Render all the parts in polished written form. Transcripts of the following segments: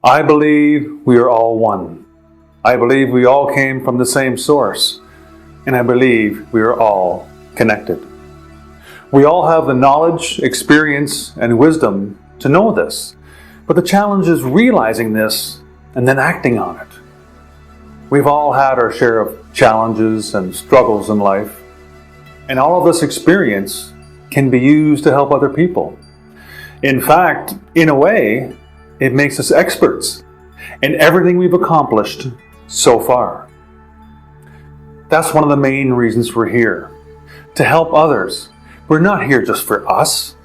I believe we are all one. I believe we all came from the same source, and I believe we are all connected. We all have the knowledge, experience, and wisdom to know this, but the challenge is realizing this and then acting on it. We've all had our share of challenges and struggles in life, and all of this experience can be used to help other people. In fact, in a way, it makes us experts in everything we've accomplished so far. That's one of the main reasons we're here, to help others. We're not here just for us.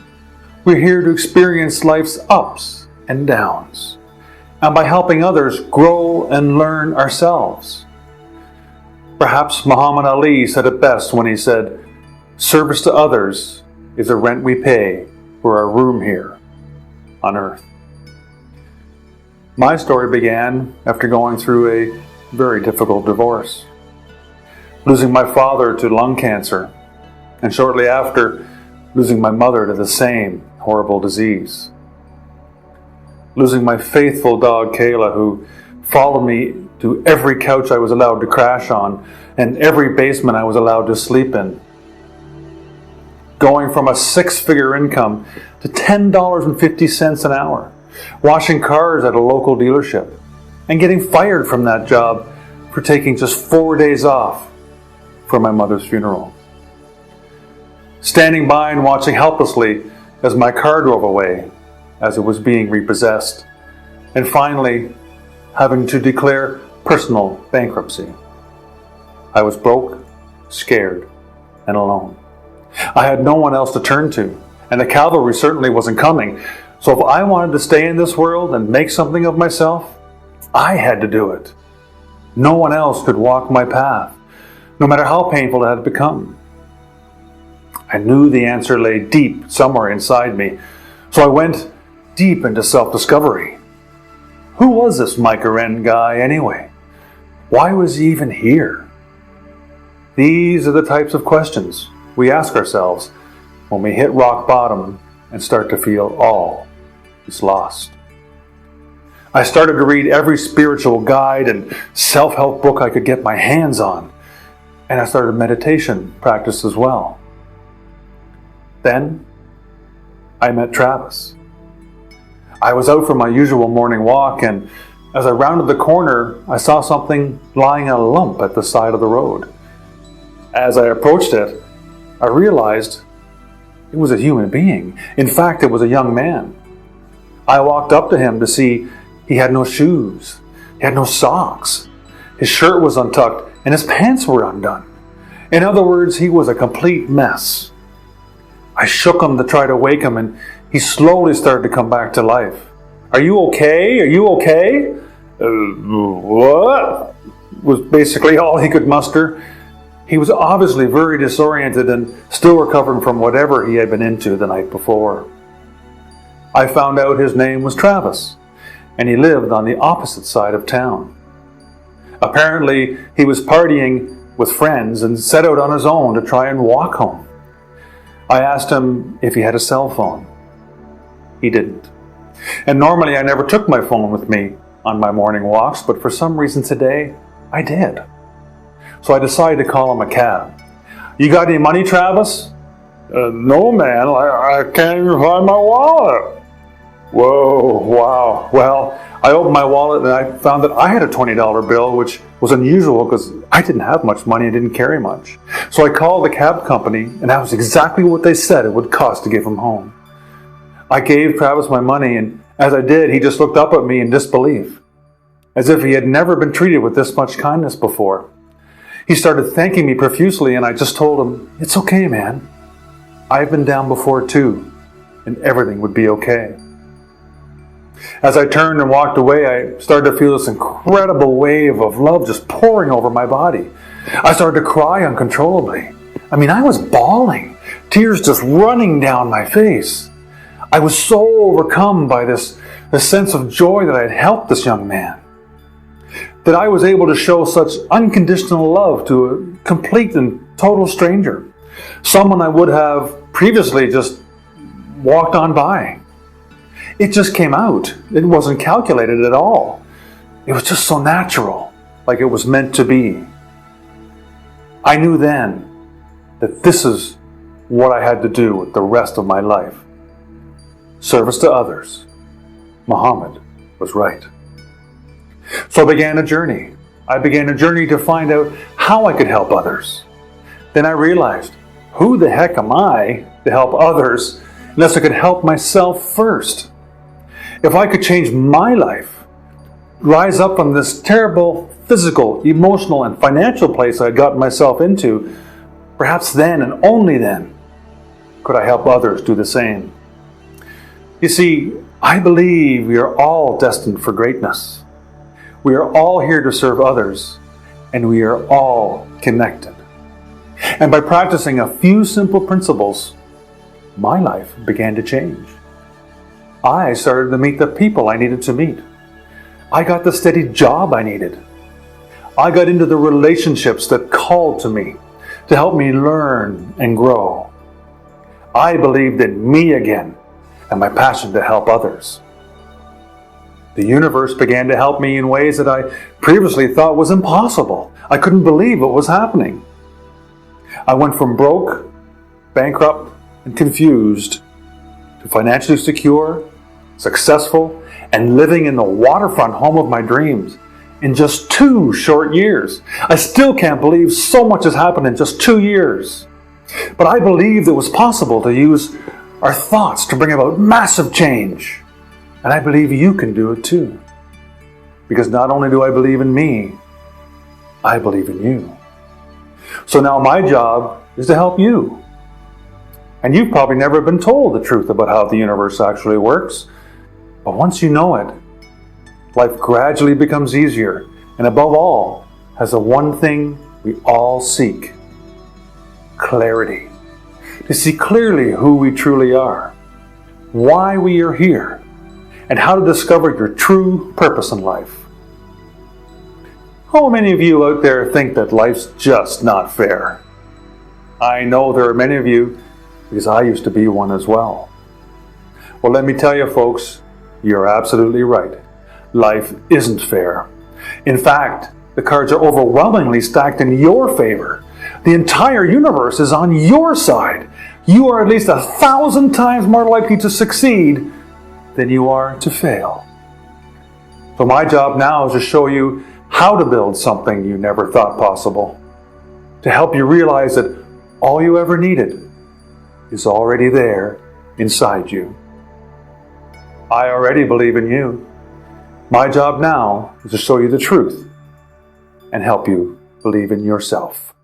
We're here to experience life's ups and downs, and by helping others grow and learn ourselves. Perhaps Muhammad Ali said it best when he said, "Service to others is the rent we pay for our room here on earth." My story began after going through a very difficult divorce, losing my father to lung cancer, and shortly after, losing my mother to the same horrible disease. Losing my faithful dog Kayla, who followed me to every couch I was allowed to crash on and every basement I was allowed to sleep in. Going from a 6-figure income to $10.50 an hour, washing cars at a local dealership, and getting fired from that job for taking just 4 days off for my mother's funeral. Standing by and watching helplessly as my car drove away as it was being repossessed, and finally having to declare personal bankruptcy. I was broke, scared, and alone. I had no one else to turn to, and the cavalry certainly wasn't coming. So if I wanted to stay in this world and make something of myself, I had to do it. No one else could walk my path, no matter how painful it had become. I knew the answer lay deep somewhere inside me, so I went deep into self-discovery. Who was this Mike Aren guy anyway? Why was he even here? These are the types of questions we ask ourselves when we hit rock bottom and start to feel all is lost. I started to read every spiritual guide and self-help book I could get my hands on, and I started meditation practice as well. Then I met Travis. I was out for my usual morning walk, and as I rounded the corner, I saw something lying in a lump at the side of the road. As I approached it, I realized it was a human being. In fact, it was a young man. I walked up to him to see he had no shoes. He had no socks. His shirt was untucked and his pants were undone. In other words, he was a complete mess. I shook him to try to wake him, and he slowly started to come back to life. "Are you okay? Are you okay?" What? Was basically all he could muster. He was obviously very disoriented and still recovering from whatever he had been into the night before. I found out his name was Travis, and he lived on the opposite side of town. Apparently, he was partying with friends and set out on his own to try and walk home. I asked him if he had a cell phone. He didn't. And normally I never took my phone with me on my morning walks, but for some reason today, I did. So I decided to call him a cab. "You got any money, Travis?" "No, man, I can't even find my wallet." Whoa, wow. Well, I opened my wallet and I found that I had a $20 bill, which was unusual because I didn't have much money and didn't carry much. So I called the cab company, and that was exactly what they said it would cost to get him home. I gave Travis my money, and as I did, he just looked up at me in disbelief, as if he had never been treated with this much kindness before. He started thanking me profusely, and I just told him, "It's okay, man. I've been down before too, and everything would be okay." As I turned and walked away, I started to feel this incredible wave of love just pouring over my body. I started to cry uncontrollably. I was bawling, tears just running down my face. I was so overcome by this sense of joy that I had helped this young man, that I was able to show such unconditional love to a complete and total stranger, someone I would have previously just walked on by. It just came out. It wasn't calculated at all. It was just so natural, like it was meant to be. I knew then that this is what I had to do with the rest of my life. Service to others. Muhammad was right. So I began a journey. I began a journey to find out how I could help others. Then I realized, who the heck am I to help others unless I could help myself first? If I could change my life, rise up from this terrible physical, emotional, and financial place I'd gotten myself into, perhaps then and only then could I help others do the same. You see, I believe we are all destined for greatness. We are all here to serve others, and we are all connected. And by practicing a few simple principles, my life began to change. I started to meet the people I needed to meet. I got the steady job I needed. I got into the relationships that called to me to help me learn and grow. I believed in me again and my passion to help others. The universe began to help me in ways that I previously thought was impossible. I couldn't believe what was happening. I went from broke, bankrupt, and confused to financially secure, successful, and living in the waterfront home of my dreams in just 2 short years. I still can't believe so much has happened in just 2 years. But I believed it was possible to use our thoughts to bring about massive change. And I believe you can do it too. Because not only do I believe in me, I believe in you. So now my job is to help you. And you've probably never been told the truth about how the universe actually works. But once you know it, life gradually becomes easier, and above all, has the one thing we all seek: clarity. To see clearly who we truly are, why we are here, and how to discover your true purpose in life. How many of you out there think that life's just not fair? I know there are many of you, because I used to be one as well. Well, let me tell you, folks, you're absolutely right. Life isn't fair. In fact, the cards are overwhelmingly stacked in your favor. The entire universe is on your side. You are at least 1,000 times more likely to succeed than you are to fail. So my job now is to show you how to build something you never thought possible. To help you realize that all you ever needed is already there inside you. I already believe in you. My job now is to show you the truth and help you believe in yourself.